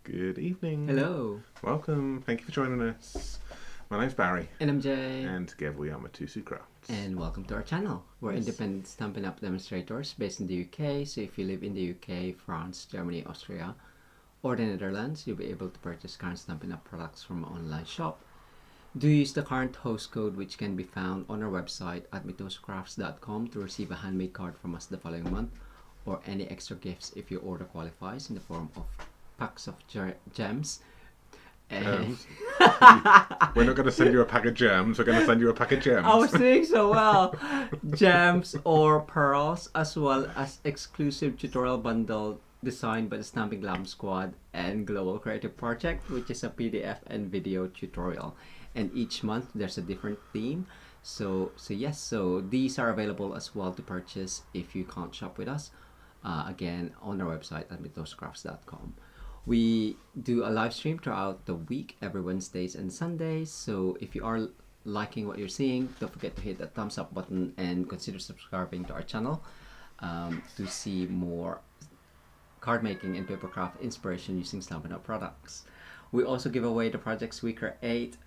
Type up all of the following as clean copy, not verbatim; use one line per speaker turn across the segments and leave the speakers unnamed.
Good evening.
Hello.
Welcome. Thank you for joining us. My name's Barry.
And I'm Jay.
And together we are Mitosu Crafts.
And welcome to our channel. We're independent Stampin' Up! Demonstrators based in the UK. So if you live in the UK, France, Germany, Austria, or the Netherlands, you'll be able to purchase current Stampin' Up! Products from our online shop. Do use the current host code, which can be found on our website at mitosocrafts.com to receive a handmade card from us the following month, or any extra gifts if your order qualifies in the form of packs of gems. And
We're not going to send you a pack of germs, we're going to send you a pack of gems.
I was doing so well. Gems or pearls, as well as exclusive tutorial bundle designed by the Stamping Lab Squad and Global Creative Project, which is a PDF and video tutorial. And each month there's a different theme. So these are available as well to purchase if you can't shop with us. Again, on our website at mitosocrafts.com. We do a live stream throughout the week, every Wednesdays and Sundays. So if you are liking what you're seeing, don't forget to hit that thumbs up button and consider subscribing to our channel to see more card making and papercraft inspiration using Stampin' Up! Products. We also give away the projects we create.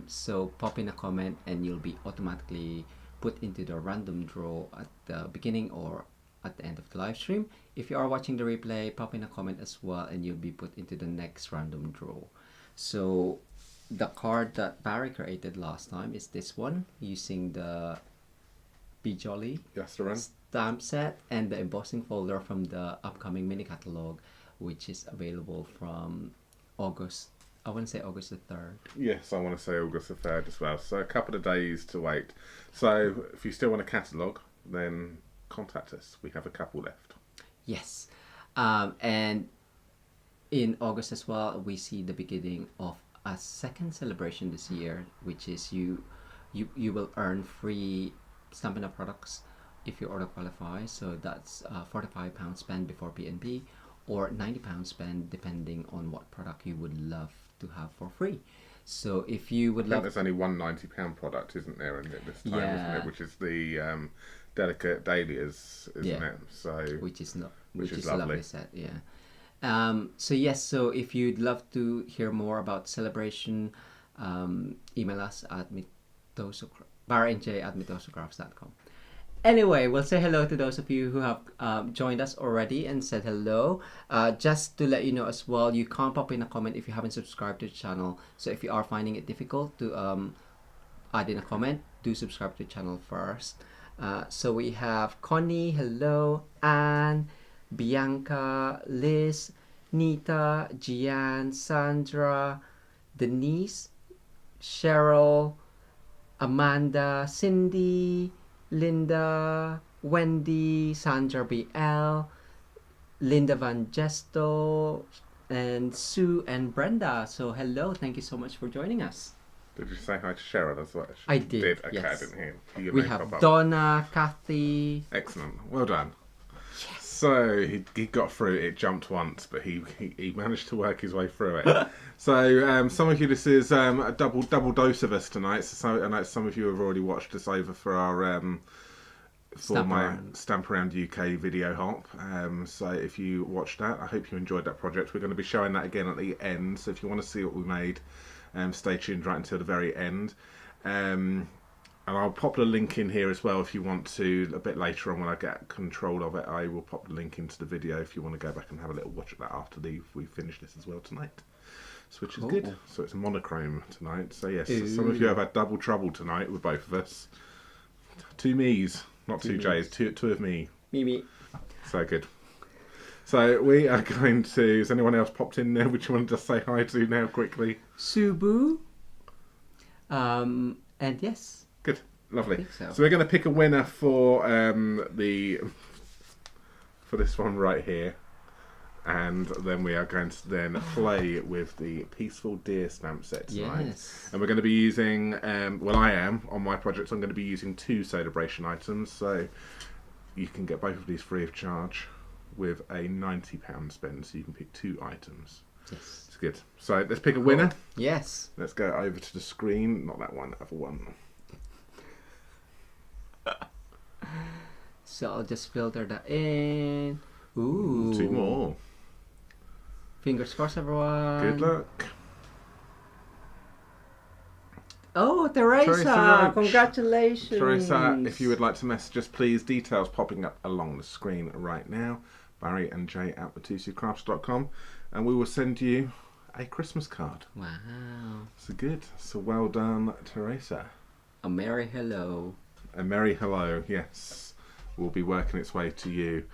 So pop in a comment and you'll be automatically put into the random draw at the beginning or at the end of the live stream. If you are watching the replay, pop in a comment as well and you'll be put into the next random draw. So the card that Barry created last time is this one, using the Be Jolly stamp set and the embossing folder from the upcoming mini catalog, which is available from August, I want to say August the 3rd.
Yes, I want to say August the 3rd as well. So a couple of days to wait. So if you still want a catalogue, then contact us. We have a couple left.
Yes. And in August as well, we see the beginning of a second celebration this year, which is you will earn free Stampin' Up! Products if your order qualifies. So that's £45 spend before PNP, or £90 spend depending on what product you would love to have for free. So if you would love...
There's only one £90 product, isn't there, in it this time, isn't it? Which is the Delicate Dahlias, isn't it? So
which is a lovely set, so if you'd love to hear more about celebration, email us at barandj@mitosocrafts.com. Anyway, we'll say hello to those of you who have joined us already and said hello. Just to let you know as well, you can't pop in a comment if you haven't subscribed to the channel. So if you are finding it difficult to add in a comment, do subscribe to the channel first. So we have Connie, hello, Anne, Bianca, Liz, Nita, Gian, Sandra, Denise, Cheryl, Amanda, Cindy, Linda, Wendy, Sandra BL, Linda Van Gesto, and Sue and Brenda. So hello, thank you so much for joining us.
Did you say hi to Cheryl as well?
I did.
Okay,
yes.
I didn't hear.
We have Donna, Kathy.
Excellent. Well done.
Yes.
So he got through it. It jumped once, but he managed to work his way through it. So some of you, this is a double dose of us tonight. So I know some of you have already watched us over for our Stamp Around UK video hop. So if you watched that, I hope you enjoyed that project. We're going to be showing that again at the end. So if you want to see what we made, stay tuned right until the very end. And I'll pop the link in here as well if you want to. A bit later on when I get control of it, I will pop the link into the video if you want to go back and have a little watch at that after we finish this as well tonight. So, which is good. So it's monochrome tonight. So yes, some of you have had double trouble tonight with both of us. Two me's, not two J's, two of me.
Me.
So good. So we are going to... Has anyone else popped in there which you want to just say hi to now quickly?
Subu. And yes.
Good. Lovely.
So
we're going to pick a winner for this one right here. And then we are going to then play with the Peaceful Deer stamp set tonight.
Yes.
And we're going to be using... I am. On my project, I'm going to be using 2 celebration items. So you can get both of these free of charge with a £90 spend, so you can pick 2 items.
Yes.
It's good. So let's pick a winner.
Yes.
Let's go over to the screen. Not that one, the other one.
So I'll just filter that in. Ooh.
2 more.
Fingers crossed, everyone.
Good luck.
Oh, Teresa!
Roach.
Congratulations!
Teresa, if you would like to message us, please, details popping up along the screen right now. Barry and Jay at MitosuCrafts.com, and we will send you a Christmas card.
Wow.
So good. So well done, Teresa.
A merry hello.
A merry hello, yes, will be working its way to you.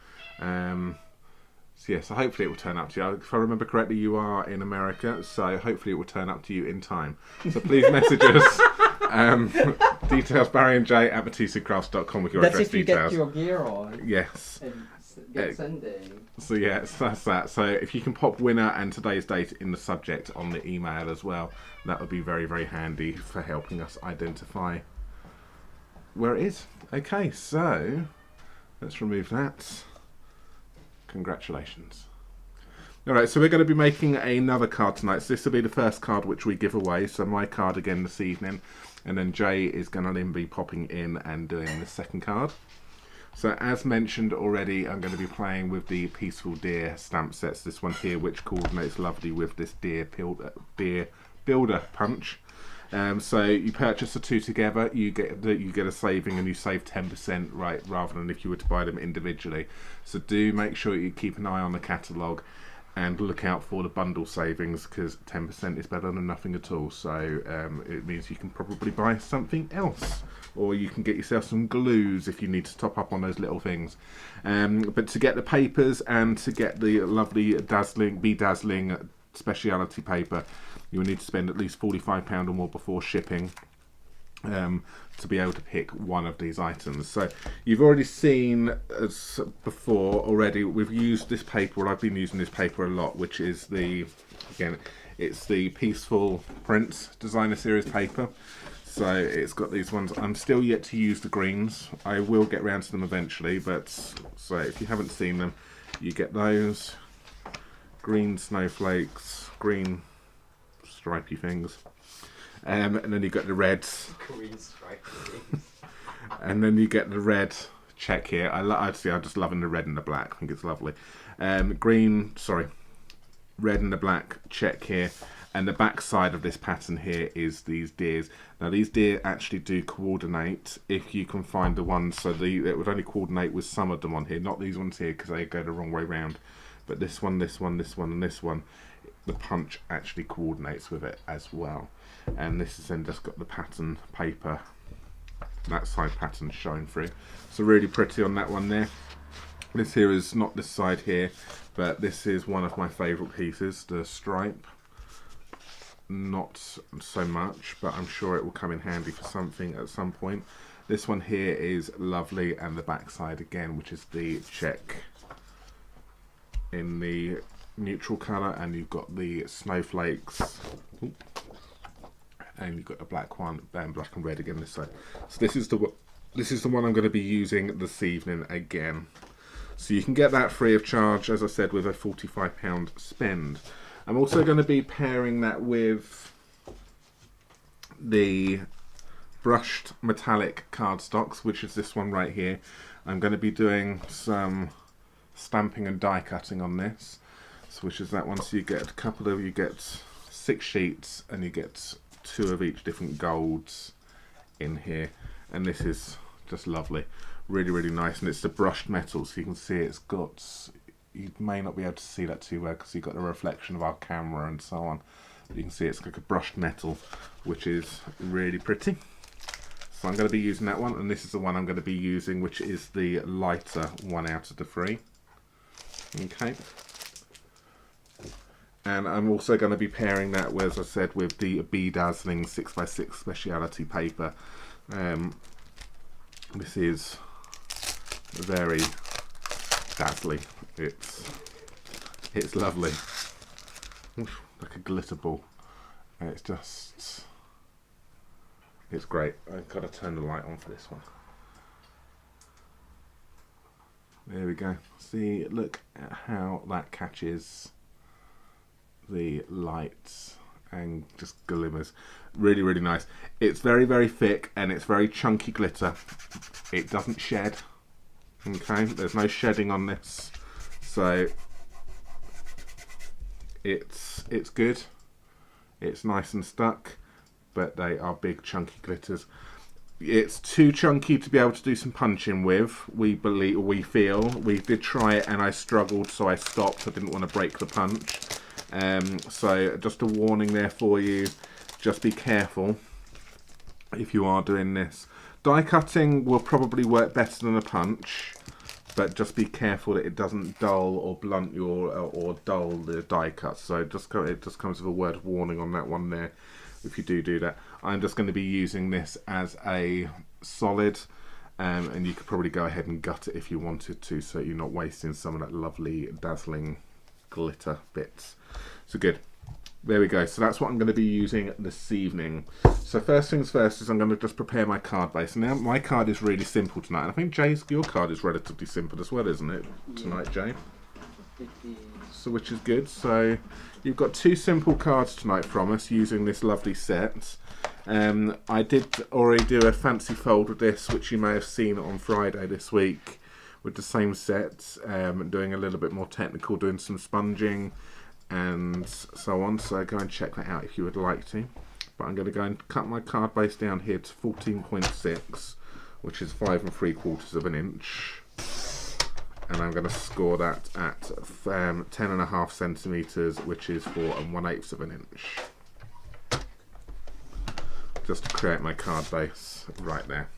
So yes, so hopefully it will turn up to you. If I remember correctly, you are in America, so hopefully it will turn up to you in time. So please message us. Details Barry and Jay at MitosuCrafts.com with your
That's
address
if you
details.
get your gear on.
Yes.
And get sending.
So yes, that's that. So if you can pop winner and today's date in the subject on the email as well, that would be very, very handy for helping us identify where it is. Okay, so let's remove that. Congratulations. Alright, so we're going to be making another card tonight. So this will be the first card which we give away. So my card again this evening. And then Jay is going to then be popping in and doing the second card. So as mentioned already, I'm going to be playing with the Peaceful Deer stamp sets. This one here, which coordinates lovely with this Deer Builder Punch. So you purchase the two together, you get a saving, and you save 10%, right, rather than if you were to buy them individually. So do make sure you keep an eye on the catalogue and look out for the bundle savings, because 10% is better than nothing at all. So it means you can probably buy something else, or you can get yourself some glues if you need to top up on those little things. But to get the papers and to get the lovely bedazzling speciality paper, you will need to spend at least £45 or more before shipping to be able to pick one of these items. So you've already seen as before already, we've used this paper, or I've been using this paper a lot, which is it's the Peaceful Prints Designer Series paper. So it's got these ones. I'm still yet to use the greens. I will get round to them eventually, but so if you haven't seen them, you get those green snowflakes, green stripy things, and then you get the reds,
Green stripy things.
and then you get the red check here. I'm just loving the red and the black. I think it's lovely. Red and the black check here, and the back side of this pattern here is these deers. Now these deer actually do coordinate if you can find the ones. So it would only coordinate with some of them on here, not these ones here because they go the wrong way round. But this one, this one, this one, and this one, the punch actually coordinates with it as well. And this is then just got the pattern paper, that side pattern showing through. So really pretty on that one there. This here is not this side here, but this is one of my favourite pieces, the stripe. Not so much, but I'm sure it will come in handy for something at some point. This one here is lovely, and the back side again, which is the check in the neutral colour, and you've got the snowflakes. Ooh. And you've got the black one, and black and red again this side. So this is the one I'm going to be using this evening again. So you can get that free of charge, as I said, with a £45 spend. I'm also going to be pairing that with the brushed metallic cardstocks, which is this one right here. I'm going to be doing some stamping and die cutting on this, so which is that one. So you get 6 sheets, and you get 2 of each different golds in here, and this is just lovely, really, really nice. And it's the brushed metal, so you can see it's got, you may not be able to see that too well because you've got the reflection of our camera and so on, but you can see it's like a brushed metal, which is really pretty. So I'm going to be using that one, and this is the one I'm going to be using, which is the lighter one out of the 3. Okay. And I'm also going to be pairing that, as I said, with the bedazzling 6x6 speciality paper. This is very dazzling. It's lovely. Oof, like a glitter ball. And it's great. I've got to turn the light on for this one. There we go. See, look at how that catches the lights and just glimmers. Really, really nice. It's very, very thick, and it's very chunky glitter. It doesn't shed. Okay, there's no shedding on this, so It's good. It's nice and stuck, but they are big chunky glitters. It's too chunky to be able to do some punching with. We feel. We did try it and I struggled, so I stopped. I didn't want to break the punch. So just a warning there for you. Just be careful if you are doing this. Die cutting will probably work better than a punch, but just be careful that it doesn't dull or blunt or dull the die cut. So it just comes with a word of warning on that one there. If you do that, I'm just going to be using this as a solid, and you could probably go ahead and gut it if you wanted to, so you're not wasting some of that lovely dazzling glitter bits. So good. There we go. So that's what I'm going to be using this evening. So first things first is I'm going to just prepare my card base. Now my card is really simple tonight, and I think your card is relatively simple as well, isn't it, tonight, Jay? So which is good. So you've got 2 simple cards tonight from us using this lovely set. I did already do a fancy fold with this, which you may have seen on Friday this week, with the same set, doing a little bit more technical, doing some sponging and so on. So go and check that out if you would like to. But I'm going to go and cut my card base down here to 14.6, which is 5 3/4 of an inch. And I'm going to score that at 10.5 centimeters, which is 4 1/8 of an inch. Just to create my card base right there.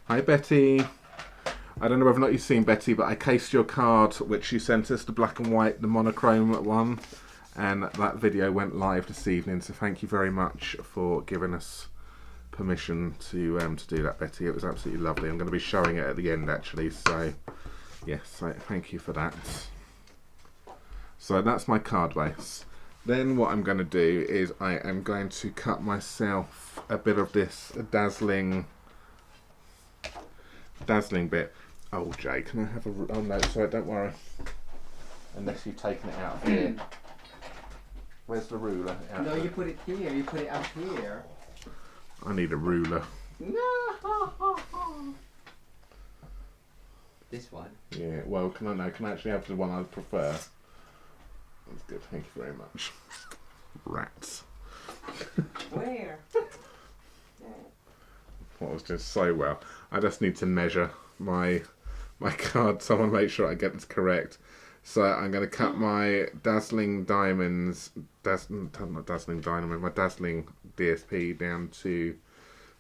Hi Betty. I don't know whether or not you've seen Betty, but I cased your card, which you sent us, the black and white, the monochrome one, and that video went live this evening. So thank you very much for giving us permission to do that, Betty. It was absolutely lovely. I'm going to be showing it at the end actually. So yes, thank you for that. So that's my card base. Then what I'm going to do is I am going to cut myself a bit of this dazzling bit. Oh, Jay, can I have a... Oh, no, sorry, don't worry. Unless you've taken it out here. Where's the ruler?
No, you put it here. You put it up here.
I need a ruler.
No. This one?
Yeah, well, can I actually have the one I prefer? That's good, thank you very much. Rats.
Where?
That was just so well. I just need to measure my card, so I want to make sure I get this correct. So I'm going to cut my dazzling diamonds, my dazzling DSP down to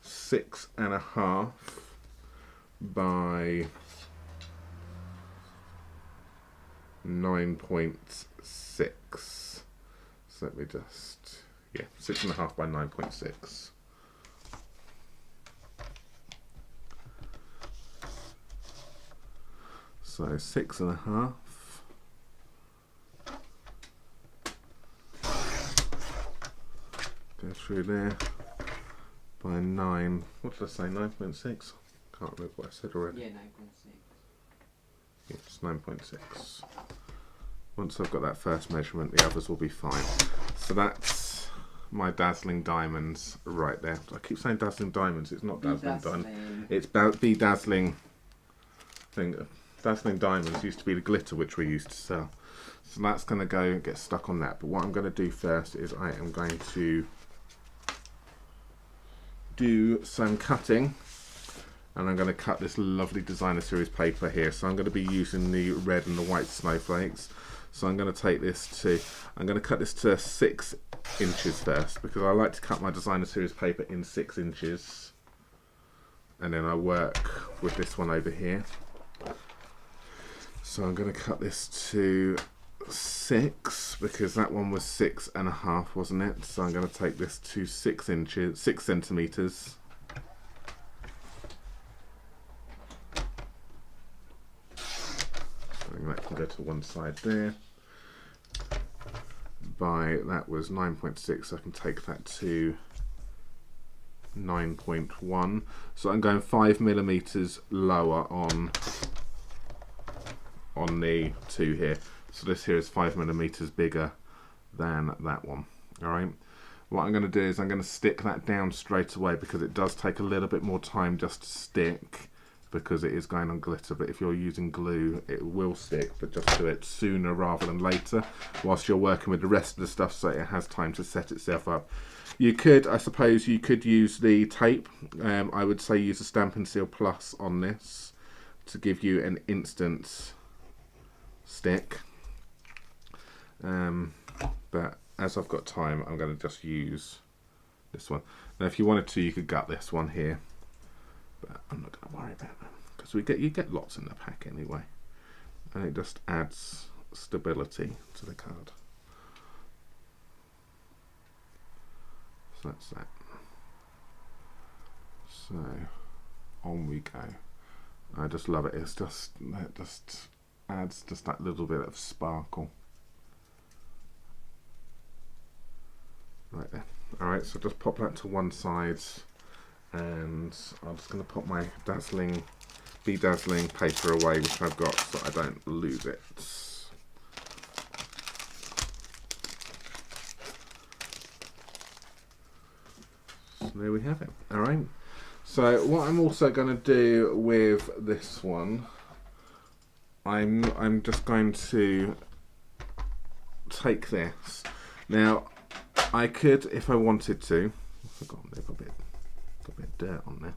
6.5 by 9.6. So let me just, 6.5 by 9.6. So 6.5. Go through there by 9. What did I say? 9.6? Can't remember what I said already.
Yeah, 9.6.
It's 9.6. Once I've got that first measurement, the others will be fine. So that's my dazzling diamonds right there. I keep saying dazzling diamonds. It's not dazzling diamonds. It's bedazzling thing. Dazzling diamonds used to be the glitter which we used to sell. So that's going to go and get stuck on that. But what I'm going to do first is I am going to do some cutting. And I'm going to cut this lovely designer series paper here. So I'm going to be using the red and the white snowflakes. So I'm going to take this to, I'm going to cut this to 6 inches first, because I like to cut my designer series paper in 6 inches. And then I work with this one over here. So I'm going to cut this to 6, because that one was 6.5, wasn't it? So I'm going to take this to 6 centimeters. That can go to one side there. That was 9.6, I can take that to 9.1. So I'm going 5 millimeters lower on the 2 here. So this here is 5 millimeters bigger than that one. Alright. What I'm going to do is I'm going to stick that down straight away, because it does take a little bit more time just to stick because it is going on glitter, but if you're using glue it will stick, but just do it sooner rather than later whilst you're working with the rest of the stuff so it has time to set itself up. You could, I suppose you could use the tape. I would say use a Stampin' Seal Plus on this to give you an instant stick, but as I've got time I'm going to just use this one. Now if you wanted to you could gut this one here, but I'm not going to worry about that because you get lots in the pack anyway, and it just adds stability to the card. So that's that. So on we go. I just love it. It just adds just that little bit of sparkle. Right there. Alright, so just pop that to one side, and I'm just going to put my bedazzling paper away, which I've got, so I don't lose it. So there we have it. Alright. So what I'm also going to do with this one, I'm just going to take this. Now I could, if I wanted to, I forgot they've got a bit of dirt on there.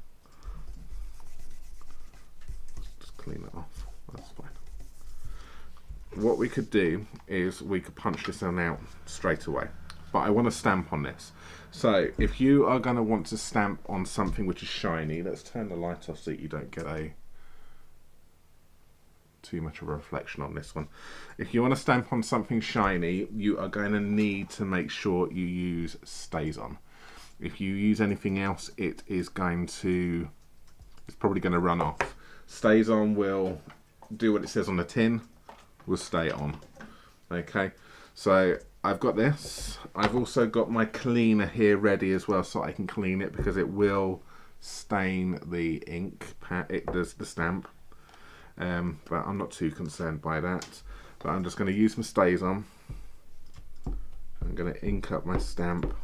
Just clean it off. That's fine. What we could do is we could punch this one out straight away. But I want to stamp on this. So if you are going to want to stamp on something which is shiny, let's turn the light off so that you don't get too much of a reflection on this one. If you want to stamp on something shiny, you are going to need to make sure you use Stays On. If you use anything else, it's probably going to run off. Stays On will do what it says on the tin, will stay on. Okay, so I've got this. I've also got my cleaner here ready as well, so I can clean it because it will stain the ink pad. It does the stamp, but I'm not too concerned by that. But I'm just going to use my Stays On. I'm going to ink up my stamp.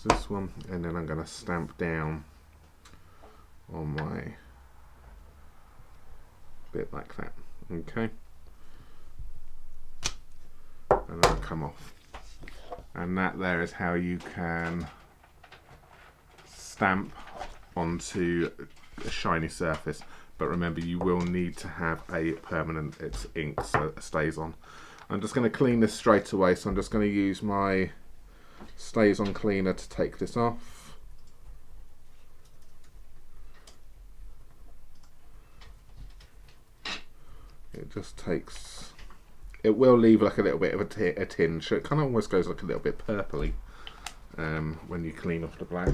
This one, and then I'm going to stamp down on my bit like that. Okay, and then I'll come off, and that there is how you can stamp onto a shiny surface. But remember, you will need to have a permanent ink so it stays on. I'm just going to clean this straight away, so I'm just going to use my Stays On cleaner to take this off. It just takes, it will leave like a little bit of a tinge, so it kind of almost goes like a little bit purpley when you clean off the black.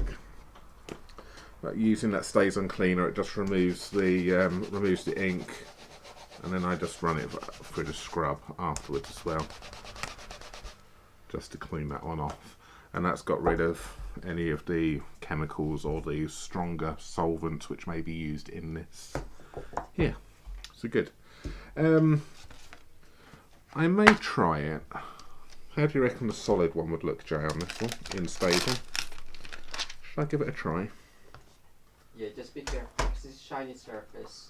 But using that Stays On cleaner, it just removes the ink, and then I just run it through the scrub afterwards as well, just to clean that one off. And that's got rid of any of the chemicals or the stronger solvents which may be used in this. Yeah, so good. I may try it. How do you reckon the solid one would look, Jay, on this one in Stays On? Should I give it a try?
Yeah, just be careful because it's a shiny surface.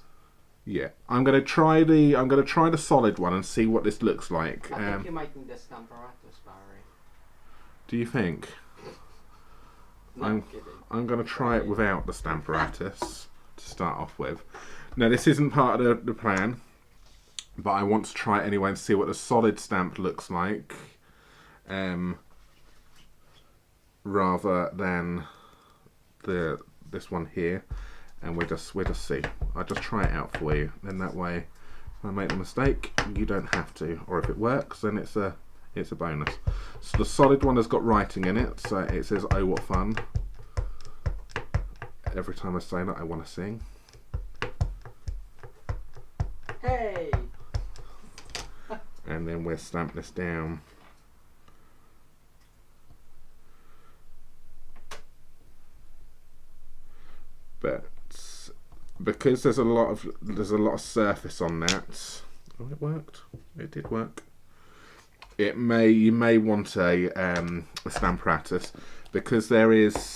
Yeah, I'm gonna try the solid one and see what this looks like.
I think you might need the stamp apparatus, Barry.
Do you think?
No, I'm kidding.
I'm going to try it without the stamp apparatus to start off with. Now, this isn't part of the plan, but I want to try it anyway and see what the solid stamp looks like, rather than this one here. And we'll just see. I'll just try it out for you. Then that way, if I make a mistake, you don't have to. Or if it works, then it's a bonus. So the solid one has got writing in it, so it says "Oh what fun." Every time I say that, I want to sing.
Hey!
And then we'll stamp this down. But because there's a lot of surface on that. Oh, it worked. It did work. You may want a Stamparatus because there's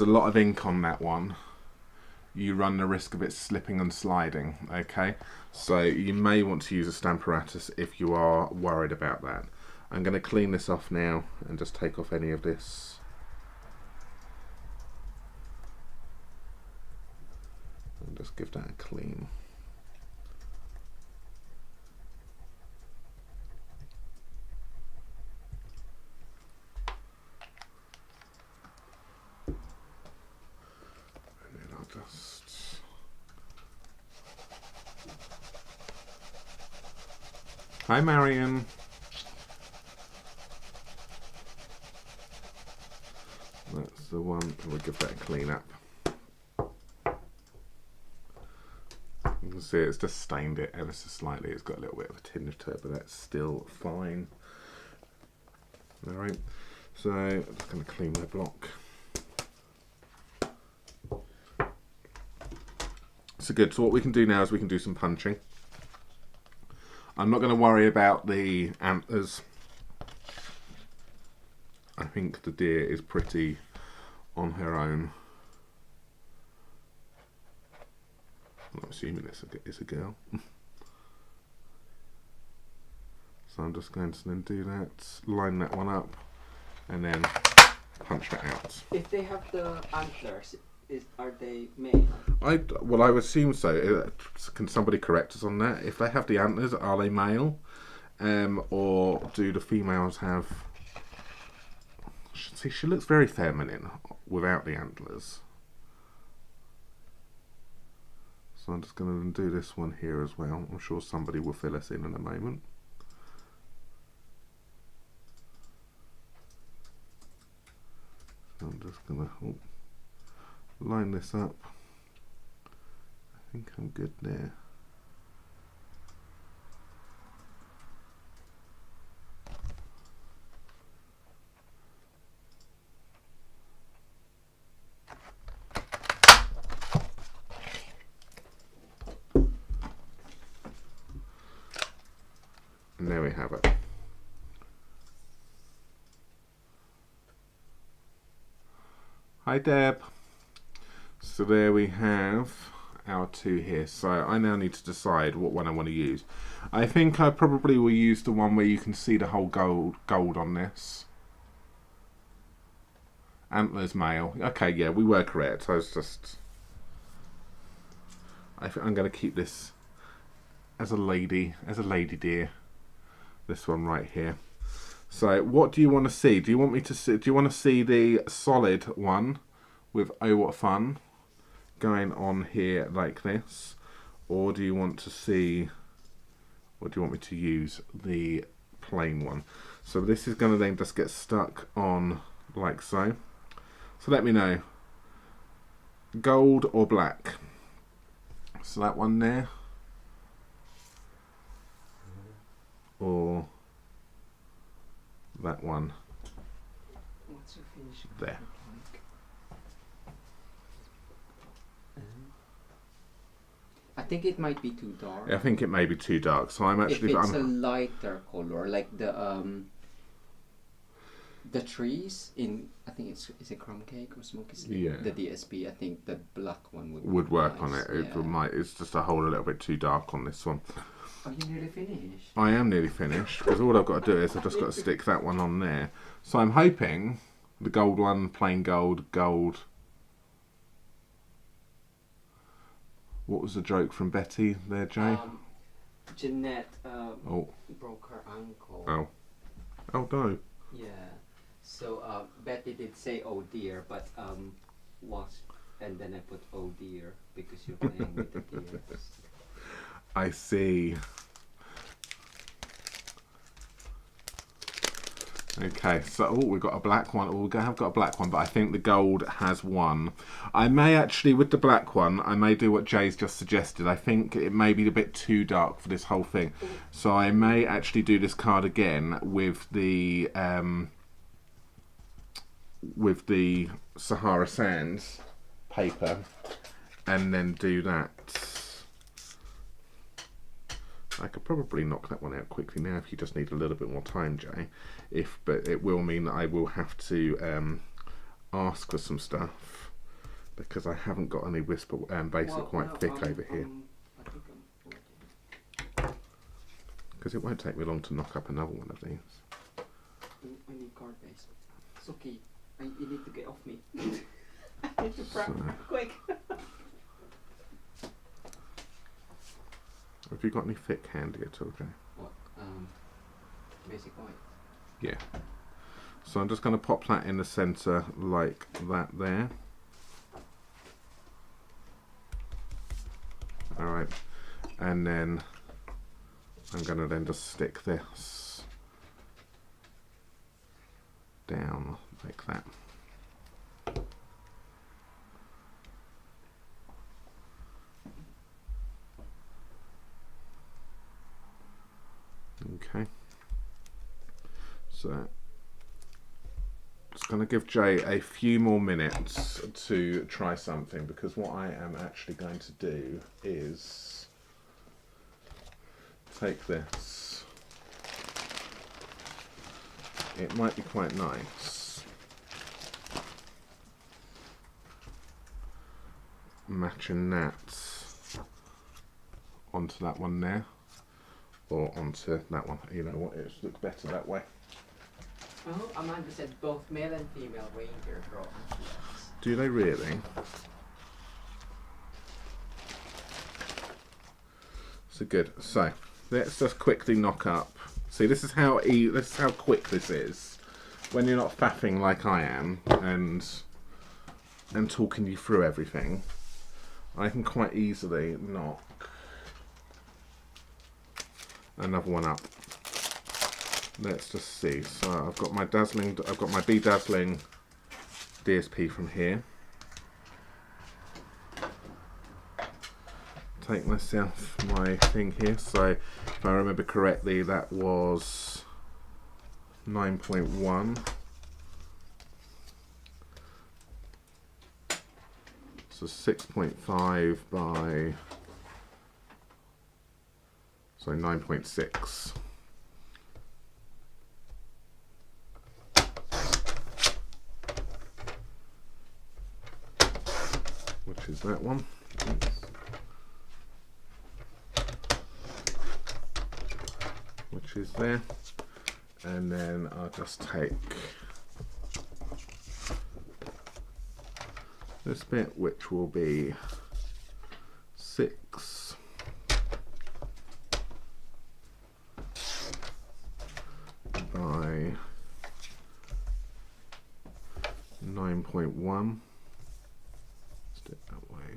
a lot of ink on that one. You run the risk of it slipping and sliding. Okay, so you may want to use a Stamparatus if you are worried about that. I'm going to clean this off now and just take off any of this. And just give that a clean. And then I'll just... Hi Marion. That's the one. We'll give that a clean up. You can see it's just stained it ever so slightly. It's got a little bit of a tinge to it, but that's still fine. Alright, so I'm just going to clean my block. So good, so what we can do now is we can do some punching. I'm not going to worry about the antlers. I think the deer is pretty on her own. I'm assuming it's a girl. So I'm just going to then do that, line that one up, and then punch that out.
If they have the antlers, are they male?
Well, I would assume so. Can somebody correct us on that? If they have the antlers, are they male? Or do the females have... See, she looks very feminine without the antlers. So I'm just going to do this one here as well. I'm sure somebody will fill us in a moment. So I'm just going to line this up. I think I'm good there. And there we have it. Hi Deb. So there we have our two here. So I now need to decide what one I want to use. I think I probably will use the one where you can see the whole gold on this. Antlers male. Okay, yeah, we were correct. I was just... I think I'm going to keep this as a lady deer. This one right here. So what do you want to see? Do you want me to see, do you want to see the solid one with Oh What Fun going on here like this, or do you want to see, or do you want me to use the plain one? So this is going to then just get stuck on like so. So let me know, gold or black. So that one there, or that one
What's your finish
there.
like? I think it might be too dark.
I think it may be too dark, so I'm actually...
If it's a lighter color, like the trees in, I think is it crumb cake or smoky sleep?
Yeah.
The DSP, I think the black one
would work
nice.
on it.
Yeah.
It might. It's just a whole little bit too dark on this one.
Are you nearly finished?
I am nearly finished because all I've got to do is I've just got to stick that one on there. So I'm hoping the gold one, plain gold, gold. What was the joke from Betty there, Jay?
Jeanette broke her ankle.
Oh. Oh no.
Yeah. So Betty did say oh dear, but and then I put oh dear because you're playing with the deers.
I see. Okay, so we've got a black one. We have got a black one, but I think the gold has won. I may actually, with the black one, I may do what Jay's just suggested. I think it may be a bit too dark for this whole thing, so I may actually do this card again with the Sahara Sands paper, and then do that. I could probably knock that one out quickly now if you just need a little bit more time, Jay. But it will mean that I will have to ask for some stuff because I haven't got any whisper basic quite thick over here.
I think I'm
Because it won't take me long to knock up another one of these.
I need card base. It's okay. You need to get off me. I need to prep quick.
Have you got any thick handy at all, Jay?
What? Basic white.
Yeah. So I'm just going to pop that in the centre like that there. Alright. And then I'm going to then just stick this down like that. Okay, so just going to give Jay a few more minutes to try something, because what I am actually going to do is take this. It might be quite nice matching that onto that one there. Or onto that one. You know what, it looks better that way.
Oh, Amanda said both male and female reindeer grow on trees.
Do they really? So good. So let's just quickly knock up. See, this is how quick this is when you're not faffing like I am and talking you through everything. I can quite easily knock another one up. Let's just see. So I've got my bedazzling DSP from here. Take myself my thing here. So if I remember correctly, that was 9.1. So 6.5 by 9.6. Which is that one. Which is there. And then I'll just take this bit, which will be 6 by 9.1. Let's do it that way.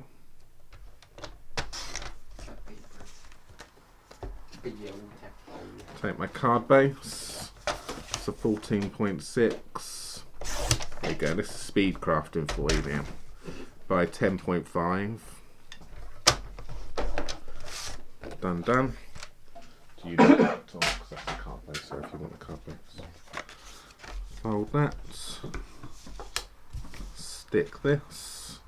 Take my card base. It's a 14.6. There you go. This is speed crafting for you now. By 10.5. Done. Do you need that, Tom? Because that's the card base. So if you want the card base, fold that. Stick this.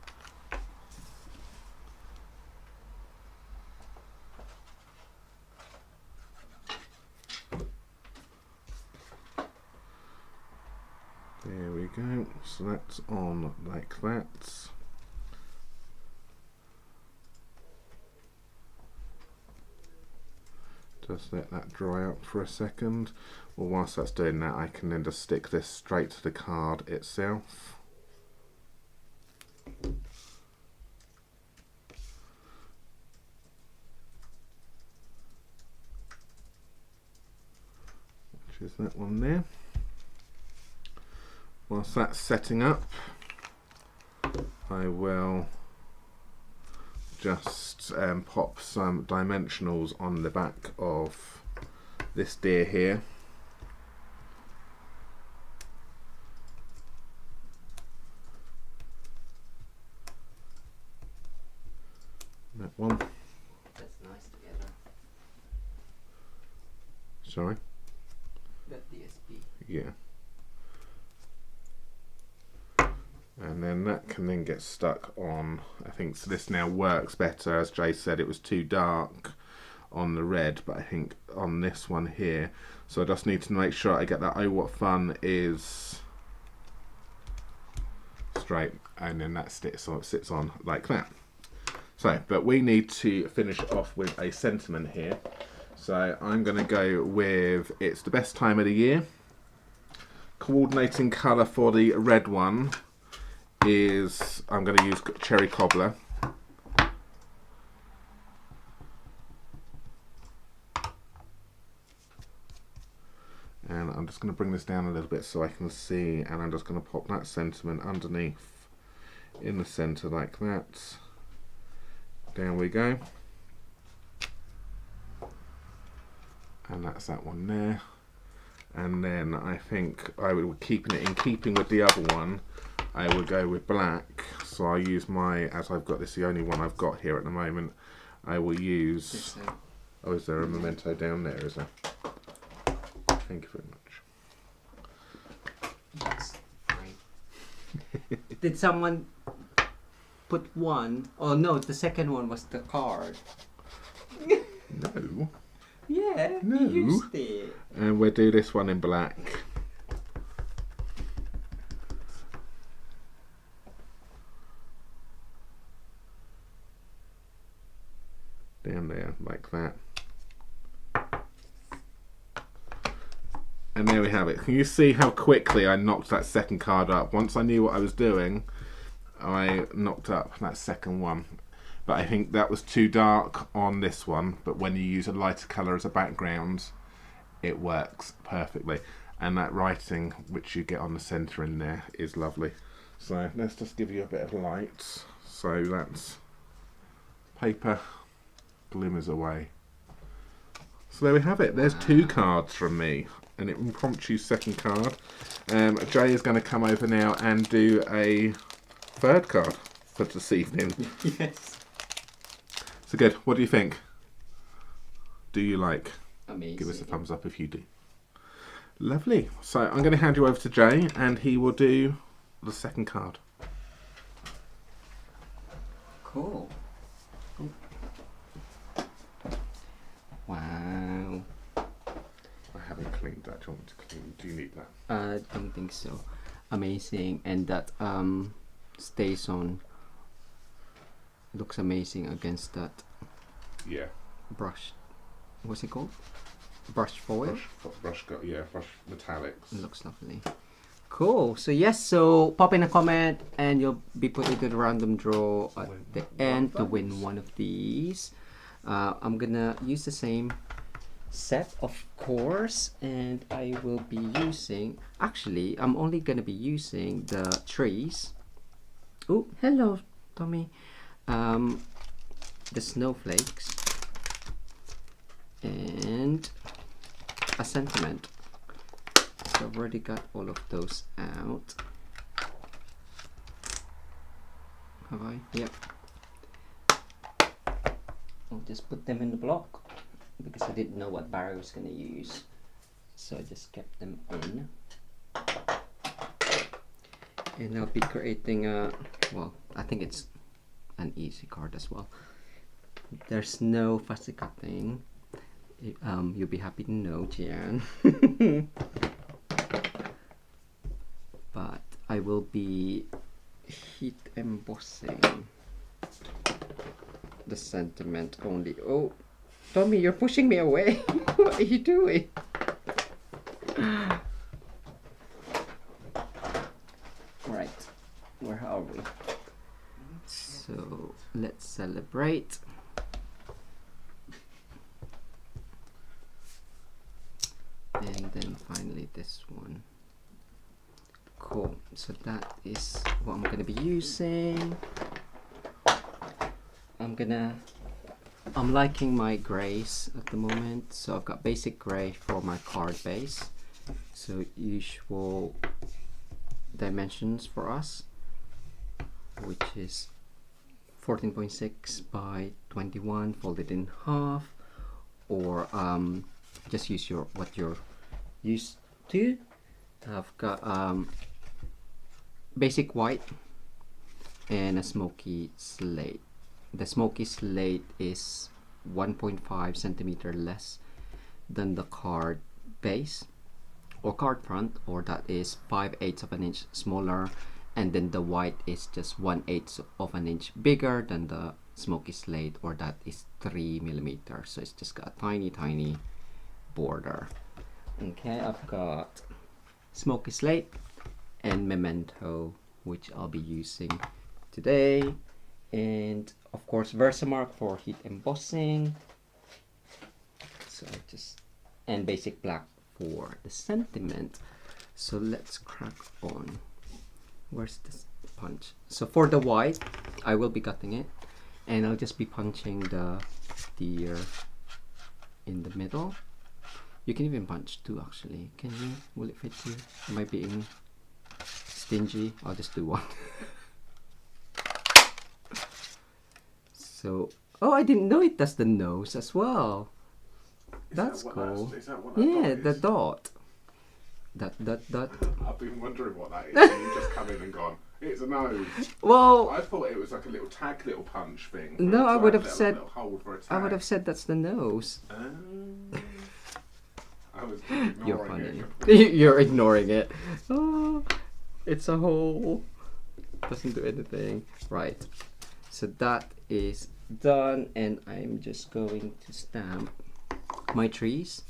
There we go. So that's on like that. Just let that dry up for a second. Well, whilst that's doing that, I can then just stick this straight to the card itself. Which is that one there. Whilst that's setting up, I will just pop some dimensionals on the back of this deer here. That one.
That's nice together.
Sorry?
That DSP.
Yeah. And then that can then get stuck on, I think, so this now works better. As Jay said, it was too dark on the red, but I think on this one here, so I just need to make sure I get that "Oh What Fun" is straight, and then that sits on like that. So, but we need to finish off with a sentiment here. So I'm going to go with "It's the best time of the year." Coordinating colour for the red one is, I'm going to use Cherry Cobbler. And I'm just going to bring this down a little bit so I can see, and I'm just going to pop that sentiment underneath in the centre like that. Down we go. And that's that one there. And then I think I would, keeping it in keeping with the other one, I will go with black. So I'll use my, as I've got this, the only one I've got here at the moment, I will use, oh, is there a memento down there, is there? Thank you very much.
That's fine. Did someone put one? Oh no, the second one was the card.
No.
Yeah,
No.
you used it.
And we'll do this one in black. Down there, like that. And there we have it. Can you see how quickly I knocked that second card up? Once I knew what I was doing, I knocked up that second one. But I think that was too dark on this one, but when you use a lighter colour as a background, it works perfectly. And that writing, which you get on the centre in there, is lovely. So let's just give you a bit of light. So that's paper glimmers away. So there we have it. There's 2 cards from me. An impromptu second card. Jay is going to come over now and do a third card for this evening.
Yes.
So good. What do you think? Do you like?
Amazing.
Give us a thumbs up if you do. Lovely. So I'm going to hand you over to Jay and he will do the second card.
Cool. Wow.
I haven't cleaned that. Do you want me to clean? Do you need that?
I don't think so. Amazing, and that stays on. Looks amazing against that.
Yeah.
Brush. What's it called? Brush foil.
Brush metallics.
It looks lovely. Cool. So yes. So pop in a comment, and you'll be put into the random draw at the end to win one of these. I'm gonna use the same set, of course, and I will be using, actually I'm only gonna be using the trees. Oh, hello Tommy. The snowflakes and a sentiment. So I've already got all of those out. Have I? Yep. I'll just put them in the block because I didn't know what Barry was going to use, so I just kept them in. And I'll be creating a, well, I think it's an easy card as well. There's no fussy cutting. You'll be happy to know, Jan. But I will be heat embossing the sentiment only. Oh, Tommy, you're pushing me away. What are you doing? Right, where are we? So let's celebrate. And then finally this one. Cool. So that is what I'm gonna be using. I'm liking my grays at the moment, so I've got basic gray for my card base, so usual dimensions for us, which is 14.6 by 21 folded in half, or just use what you're used to. I've got basic white and a smoky slate. The smoky slate is 1.5 centimeter less than the card base or card front, or that is 5/8 of an inch smaller, and then the white is just 1/8 of an inch bigger than the smoky slate, or that is 3 millimeters. So it's just got a tiny border. Okay, I've got smoky slate and memento, which I'll be using today, and of course Versamark for heat embossing. So and basic black for the sentiment. So let's crack on. Where's this punch? So for the white, I will be cutting it, and I'll just be punching the deer in the middle. You can even punch two actually. Can you? Will it fit you? Am I being stingy? I'll just do one. So, oh, I didn't know it does the nose as well. That's cool.
Is that what
yeah,
dot
the
is?
dot. Dot.
I've been wondering what that is. And you just come in and gone, it's a nose.
Well,
I thought it was like a little punch thing.
no, I would have said.
Little hole for a tag.
I would have said that's the nose.
I was ignoring
You're funny.
it.
You're ignoring it. Oh, it's a hole. Doesn't do anything. Right. So that is done, and I'm just going to stamp my trees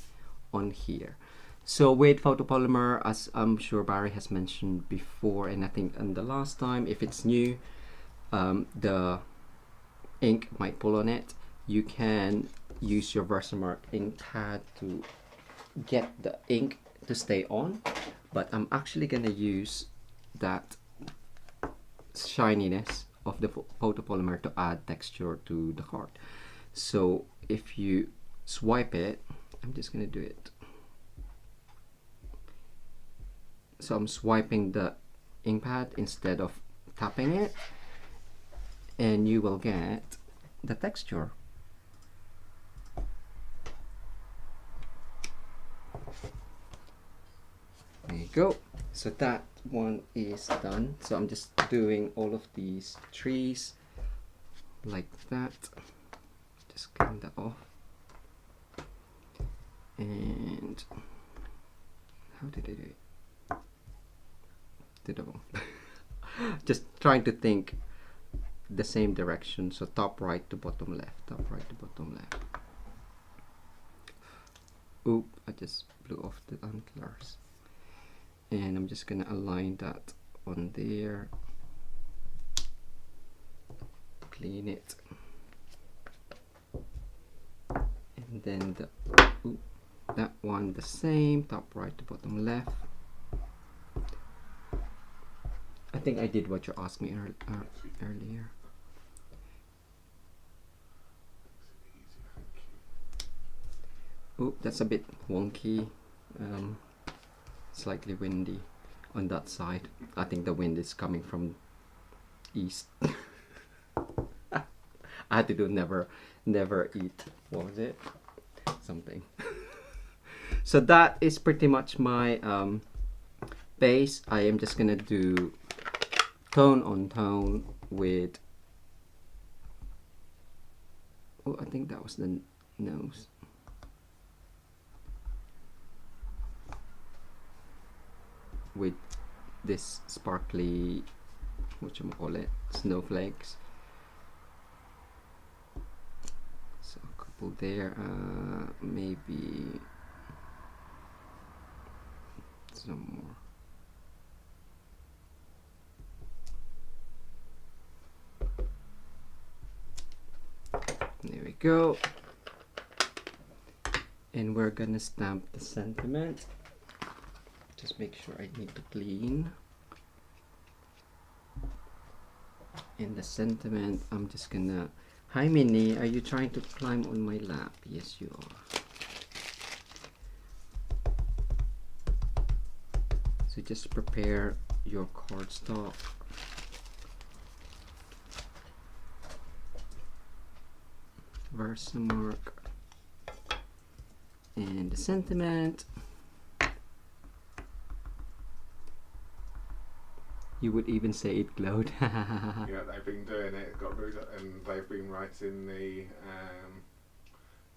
on here. So with photopolymer, as I'm sure Barry has mentioned before, and I think in the last time, if it's new, the ink might pull on it. You can use your Versamark ink pad to get the ink to stay on, but I'm actually gonna use that shininess of the photopolymer to add texture to the card. So if you swipe it, I'm just gonna do it. So I'm swiping the ink pad instead of tapping it, and you will get the texture. There you go. So that one is done. So I'm just doing all of these trees like that. Just clean that off. And how did I do it? Did I just trying to think the same direction. So top right to bottom left, top right to bottom left. Oop, I just blew off the antlers. And I'm just gonna align that on there, clean it, and then that one the same, top right to bottom left. I think I did what you asked me earlier. Oh, that's a bit wonky. Slightly windy on that side. I think the wind is coming from east. I had to do never eat. What was it? Something. So that is pretty much my base. I am just gonna do tone on tone with. Oh, I think that was the nose. With this sparkly, whatchamacallit, snowflakes. So a couple there, maybe some more. There we go. And we're gonna stamp the sentiment. Just make sure I need to clean. In the sentiment, I'm just gonna. Hi Minnie, are you trying to climb on my lap? Yes, you are. So just prepare your cardstock. Versamark and the sentiment. You would even say it glowed.
Yeah, they've been doing it. Got Rudolph, and they've been writing the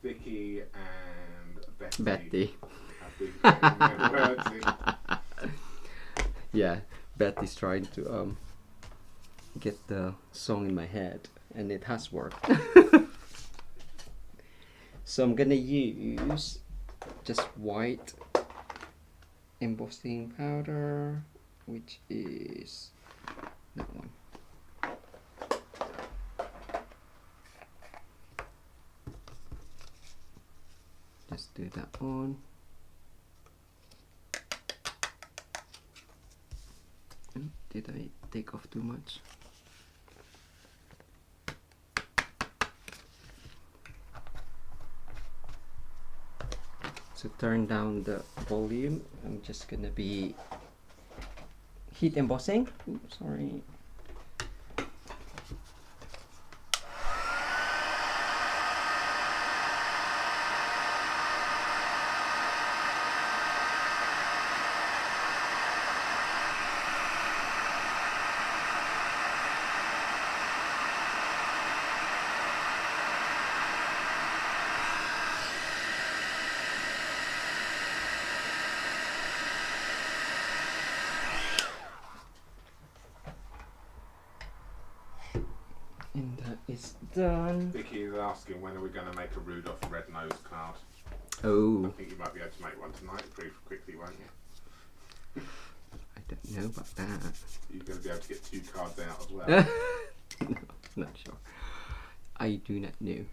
Vicky and Betty. Have been putting their words in.
Yeah, Betty's trying to get the song in my head, and it has worked. So I'm gonna use just white embossing powder, which is that one. Just do that one. Did I take off too much? So turn down the volume. I'm just gonna be heat embossing. Oops, sorry. And that is done.
Vicky is asking when are we going to make a Rudolph red-nosed card.
Oh.
I think you might be able to make one tonight pretty quickly, won't you?
I don't know about that.
You're going to be able to get 2 cards out as well.
No, not sure. I do not know.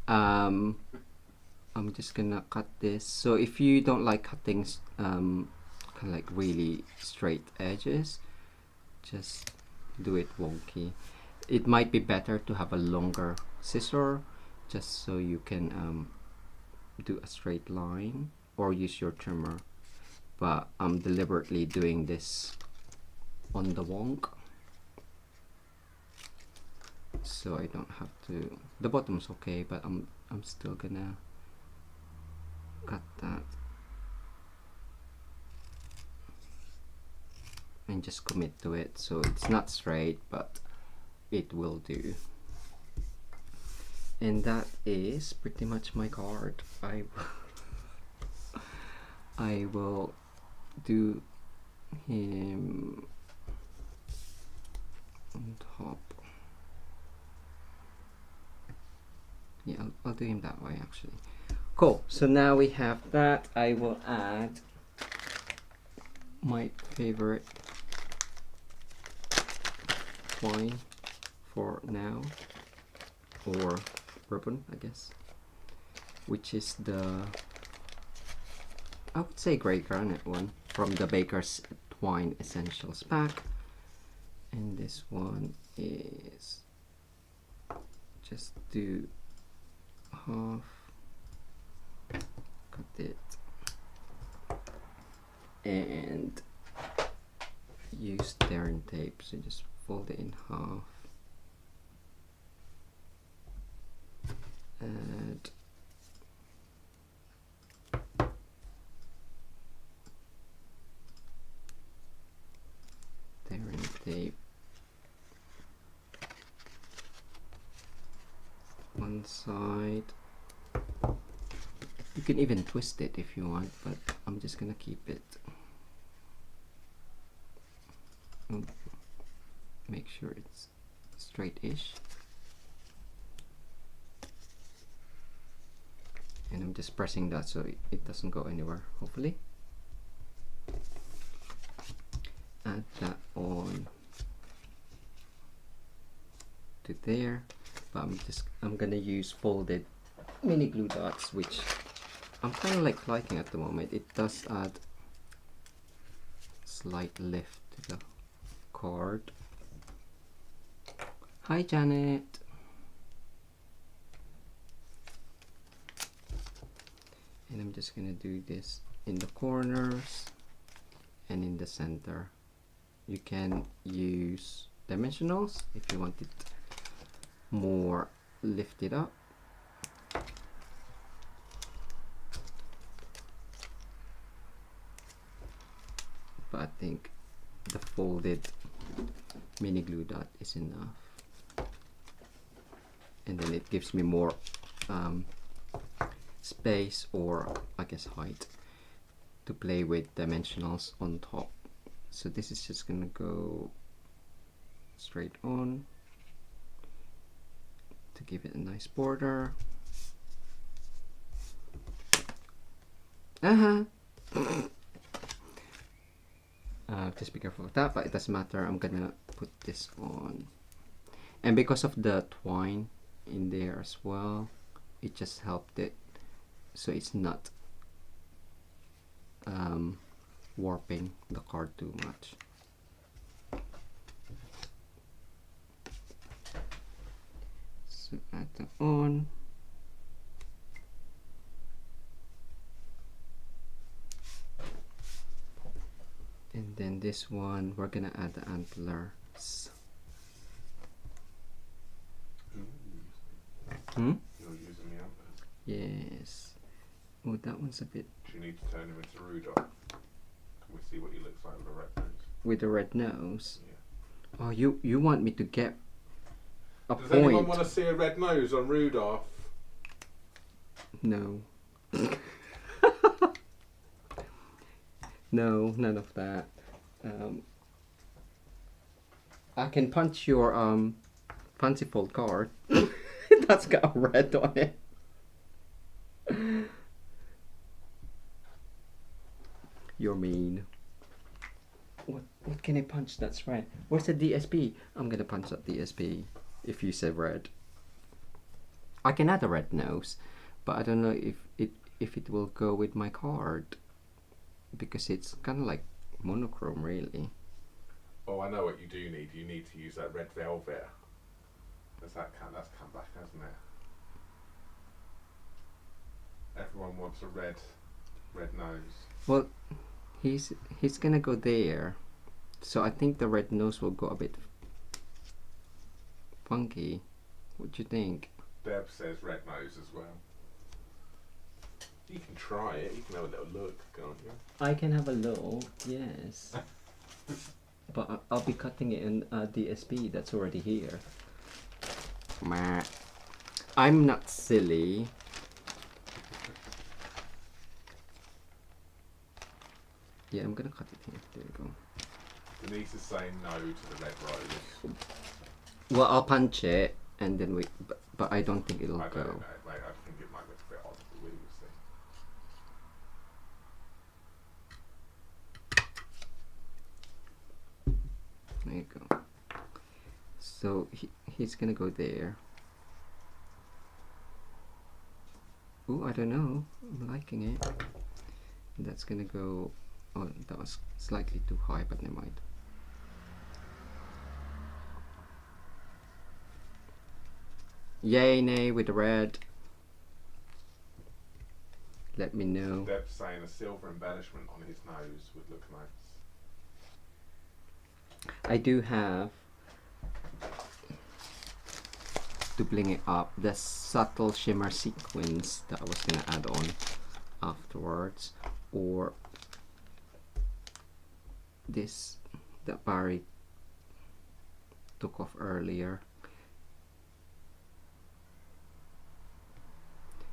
I'm just gonna cut this. So if you don't like cutting kind of like really straight edges, just do it wonky. It might be better to have a longer scissor, just so you can do a straight line, or use your trimmer. But I'm deliberately doing this on the wonk, so I don't have to. The bottom's okay, but I'm still gonna cut that and just commit to it. So it's not straight, but it will do. And that is pretty much my card. I will do him on top. Yeah, I'll do him that way actually. Cool, so now we have that. I will add my favorite twine for now, or ribbon I guess, which is the, I would say, grey granite one from the Baker's Twine Essentials pack. And this one is, just do half, cut it, and use tearing tape, so just fold it in half, add tearing tape one side. You can even twist it if you want, but I'm just gonna keep it. Make sure it's straight-ish. And I'm just pressing that so it doesn't go anywhere, hopefully. Add that on to there, but I'm gonna use folded mini glue dots, which I'm kind of like liking at the moment. It does add slight lift to the card. Hi Janet. And I'm just gonna do this in the corners and in the center. You can use dimensionals if you want it more lifted up. But I think the folded mini glue dot is enough. And then it gives me more space, or I guess height, to play with dimensionals on top. So this is just gonna go straight on to give it a nice border. Just be careful with that, but it doesn't matter. I'm gonna put this on, and because of the twine in there as well, it just helped it so it's not warping the card too much. So add that on. And then this one, we're gonna add the antlers. Hmm?
You're using the antlers.
Yes. Oh, that one's a bit...
Do you need to turn him into Rudolph? Can we see what he looks like with a red nose?
With the red nose?
Yeah.
Oh, you want me to get a
Does
point?
anyone want to see a red nose on Rudolph?
No. No, none of that. I can punch your fancy fold card. That's got a red on it. You're mean. What can I punch that's red? Where's the DSP? I'm gonna punch that DSP if you say red. I can add a red nose, but I don't know if it will go with my card, because it's kind of like monochrome really.
Oh, I know what you do need. You need to use that red velvet. That's come back, hasn't it? Everyone wants a red nose.
Well, he's gonna go there, so I think the red nose will go a bit funky. What do you think?
Deb says red nose as well. You can try it. You can have a little look, can't you?
I can have a look, yes. But I'll be cutting it in DSP that's already here. Meh. I'm not silly. Yeah, I'm gonna cut it here. There you go.
Denise is saying no to the red rose.
Well, I'll punch it and then we. But I don't think it'll
I
go.
don't know, mate. I think it might look a bit odd, but we will see.
There you go. So he's gonna go there. Ooh, I don't know. I'm liking it. And that's gonna go. Oh, that was slightly too high, but never mind. Yay, nay with the red. Let me know.
Deb's saying a silver embellishment on his nose would look nice.
I do have, to bling it up, the subtle shimmer sequins that I was gonna add on afterwards, or this that Barry took off earlier.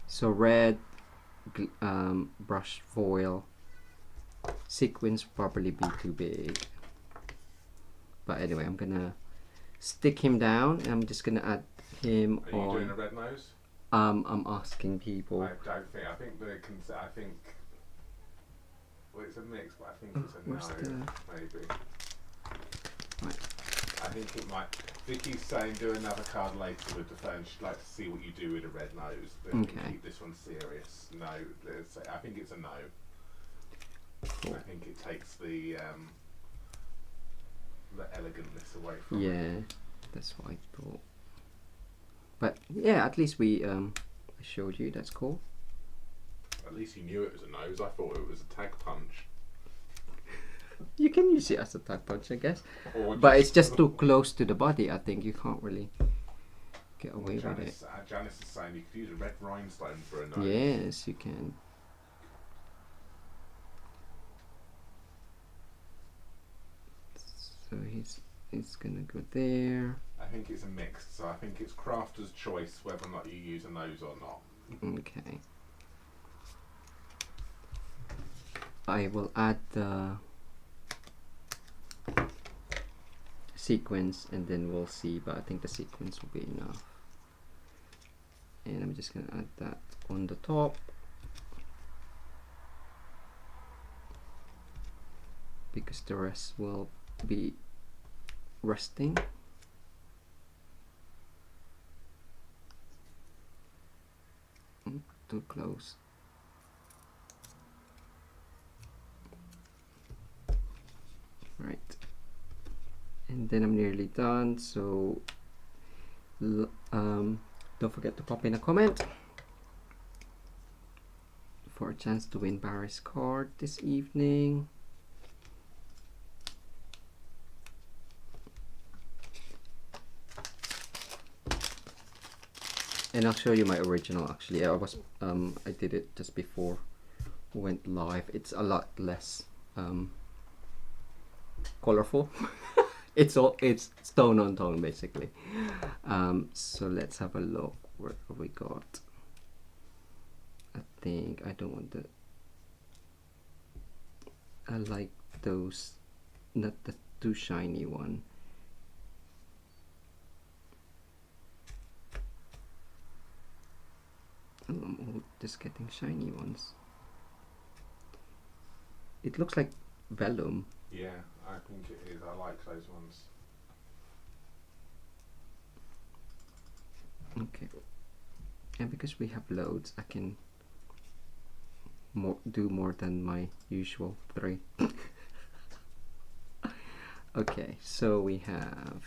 So red brush foil sequins probably be too big, but anyway, I'm gonna stick him down and I'm just gonna add him
Are
on.
you doing a red nose?
I'm asking people.
I don't think. I think. Well, it's a mix, but I think it's a
Where's
no. Maybe.
Right.
I think it might. Vicky's saying do another card later with the phone. She'd like to see what you do with a red nose. But
Okay.
keep this one serious. No, I think it's a no.
Cool.
I think it takes the elegantness away from it.
Yeah, that's what I thought. But yeah, at least we I showed you. That's cool.
At least you knew it was a nose. I thought it was a tag punch.
You can use it as a tag punch, I guess.
Or
But it's just too close to the body. I think you can't really get away with it.
Janice is saying you could use a red rhinestone for a nose.
Yes, you can. So he's it's gonna go there.
I think it's a mix, so I think it's crafter's choice whether or not you use a nose or not.
Okay. I will add the sequence and then we'll see, but I think the sequence will be enough. And I'm just gonna add that on the top because the rest will be resting. Too close. Right. And then I'm nearly done, so don't forget to pop in a comment for a chance to win Barry's card this evening. And I'll show you my original. Actually, I did it just before we went live. It's a lot less colorful. it's tone on tone basically. So let's have a look. Where have we got? I think I don't want the. I like those, not the too shiny one. I'm just getting shiny ones. It looks like vellum.
Yeah, I think it is. I like those ones.
Okay. And because we have loads, I can do more than my usual 3. Okay, so we have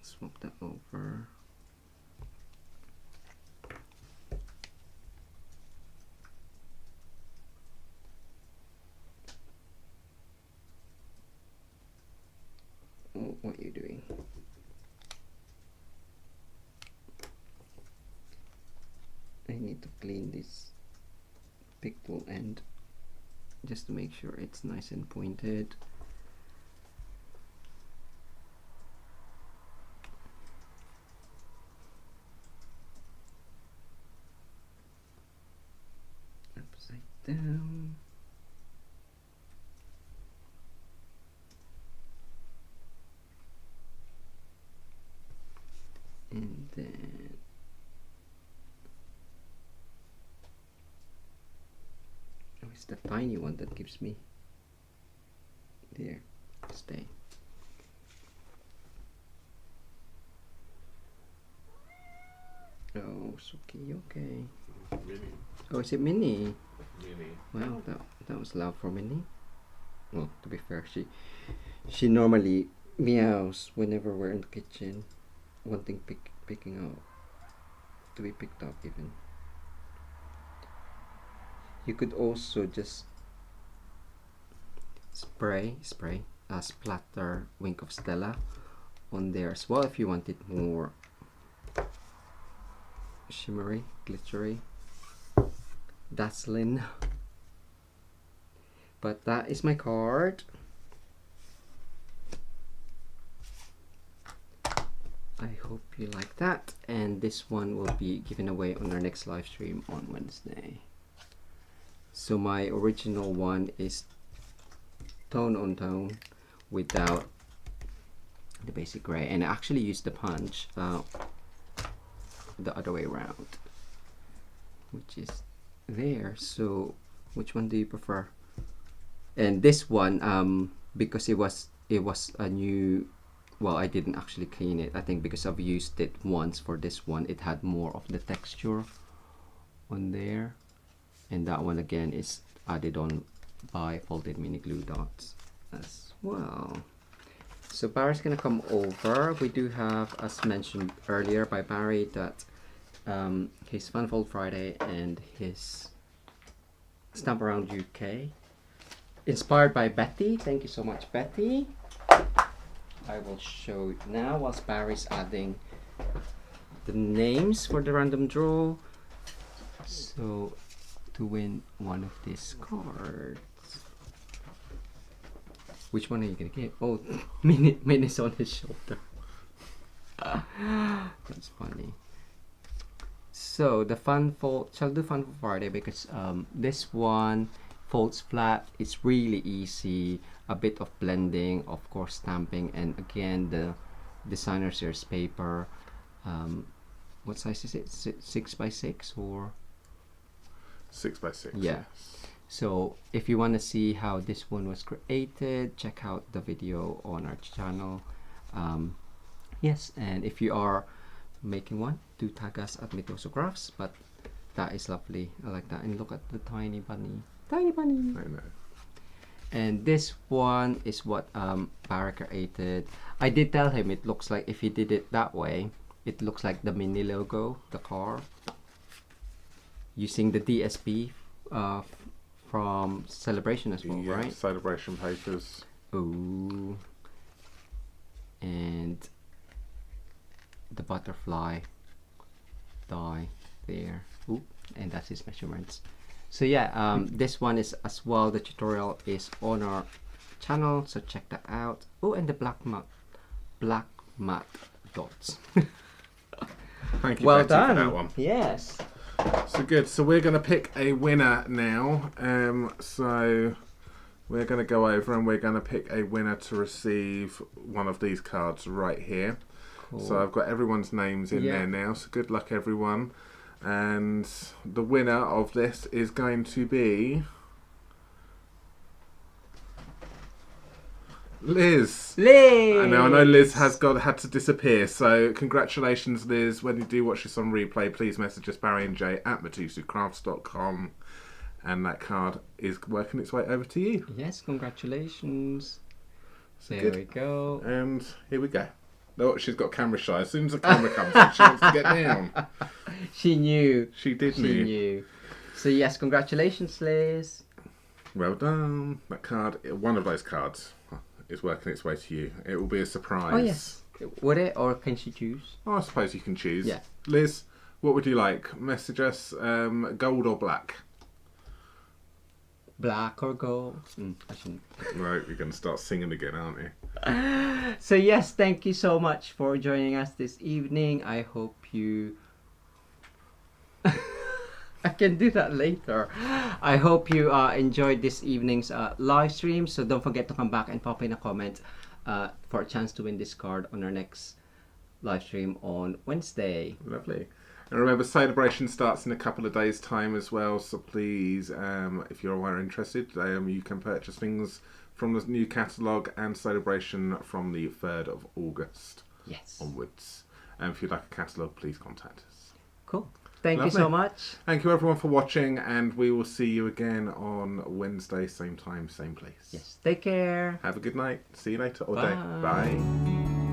swap that over. Oh, what are you doing? I need to clean this pick tool end just to make sure it's nice and pointed. Upside down. And then it's the tiny one that gives me there. Stay. Oh, Suki, okay.
Really?
Oh, is it Minnie?
Really?
Well, that was loud for Minnie. Well, to be fair, she normally meows whenever we're in the kitchen, wanting picking out to be picked up even. You could also just splatter Wink of Stella on there as well if you want it more shimmery, glittery, dazzling. But that is my card. I hope you like that, and this one will be given away on our next live stream on Wednesday. So my original one is tone on tone without the basic gray, and I actually used the punch the other way around, which is there. So which one do you prefer? And this one, because it was a new, well, I didn't actually clean it. I think because I've used it once for this one, it had more of the texture on there. And that one again is added on by folded mini glue dots as well. So Barry's gonna come over. We do have, as mentioned earlier by Barry, that his Fun Fold Friday and his Stamp Around UK, inspired by Betty. Thank you so much, Betty. I will show it now whilst Barry's adding the names for the random draw. So to win one of these cards, Which one are you gonna get? Oh, Minnie's on his shoulder. That's funny. So the fun fold, shall do fun for Friday because this one folds flat. It's really easy. A bit of blending, of course, stamping, and again the designer series paper. What size is it? 6x6 or
6x6.
yeah. So if you want to see how this one was created, check out the video on our channel. Yes, and if you are making one, do tag us at Mitosu Crafts. But that is lovely. I like that. And look at the tiny bunny. Tiny bunny.
I know.
And this one is what Barry created. I did tell him it looks like, if he did it that way, it looks like the mini logo, the car. Using the DSP from Celebration as well,
Yeah,
right?
Celebration papers.
Ooh. And the butterfly die there. Ooh. And that's his measurements. So yeah, this one is as well, the tutorial is on our channel, so check that out. Oh, and the black matte dots.
Thank you,
Well
Betty,
done.
for that one.
Yes.
So good. So we're going to pick a winner now. So we're going to go over and we're going to pick a winner to receive one of these cards right here.
Cool.
So I've got everyone's names in there now. So good luck, everyone. And the winner of this is going to be Liz.
Liz.
I know Liz has had to disappear, so congratulations, Liz. When you do watch this on replay, please message us, Barry and Jay at mitosucrafts.com, and that card is working its way over to you.
Yes, congratulations.
So
there
good.
we go.
And here we go. Oh, she's got camera shy. As soon as the camera comes in, she wants to get down.
She knew.
She did
She
knew.
knew. So yes, congratulations, Liz.
Well done. That card, one of those cards, is working its way to you. It will be a surprise.
Oh yes. Would it, or can she choose?
Oh, I suppose you can choose.
Yeah.
Liz, what would you like? Message us gold or black?
Black or gold? I shouldn't.
Right, you're going to start singing again, aren't you?
So yes, thank you so much for joining us this evening. I hope you... I can do that later. I hope you enjoyed this evening's live stream. So don't forget to come back and pop in a comment for a chance to win this card on our next live stream on Wednesday.
Lovely. And remember, Celebration starts in a couple of days' time as well. So please, if you are interested, you can purchase things from the new catalogue and Celebration from the 3rd of August
Yes.
onwards. And if you'd like a catalogue, please contact us.
Cool. Thank you
Lovely.
so much.
Thank you everyone for watching, and we will see you again on Wednesday, same time, same place.
Yes. Take care.
Have a good night. See you later or
Bye.
day. Bye.